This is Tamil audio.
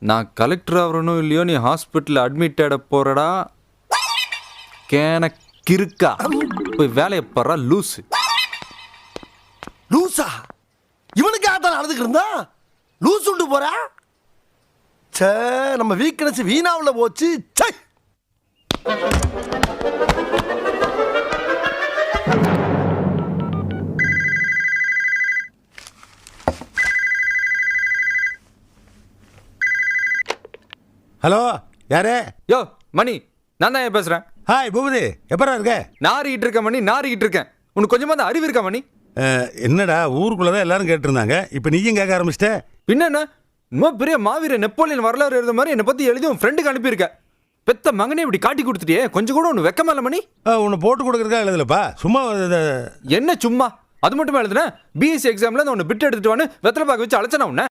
நான் கலெக்டர் ஆகணும் இல்லையோ நீ ஹாஸ்பிட்டல் அட்மிட் ஆட போறடா கேன கிறுக்கா போய் வேலையை பாரு லூசு. லூசா? இவனுக்கு ஆத்தான் நடந்துக்கு இருந்தா லூஸ் உண்டு போறா? சே, நம்ம வீக்னஸ் வீணாவுல போச்சு. சே, ஹலோ, யாரு? யோ மணி, நான் தான் பேசுறேன். ஹாய் பூபதி, எப்படா இருக்க? நாரிக்கிட்டு இருக்கேன் மணி, நாரிக்கிட்டு இருக்கேன். உனக்கு கொஞ்சமா தான் அறிவு இருக்கா மணி? என்னடா ஊருக்குள்ளதான் எல்லாரும் கேட்டிருந்தாங்க, இப்ப நீயும் கேட்க ஆரம்பிச்சிட்ட. பின்ன என்ன, இன்னும் பெரிய மாவீர நெப்போலியன் வரலாறு எழுத மாதிரி என்னை பத்தி எழுதி உன் ஃப்ரெண்டுக்கு அனுப்பியிருக்க. பெத்த மகனே இப்படி காட்டி கொடுத்துட்டியே, கொஞ்சம் கூட ஒன்று வெக்கமா இல்லை மணி? உன்னை போட்டு கொடுக்கறதுக்கா எழுதலப்பா, சும்மா என்ன சும்மா? அது மட்டும் எழுதுனேன். பிஎஸ்சி எக்ஸாம்ல ஒன்று பிட் எடுத்துட்டு வான்னு வெத்தலை பாக்க வச்சு அழைச்சனா உன்ன.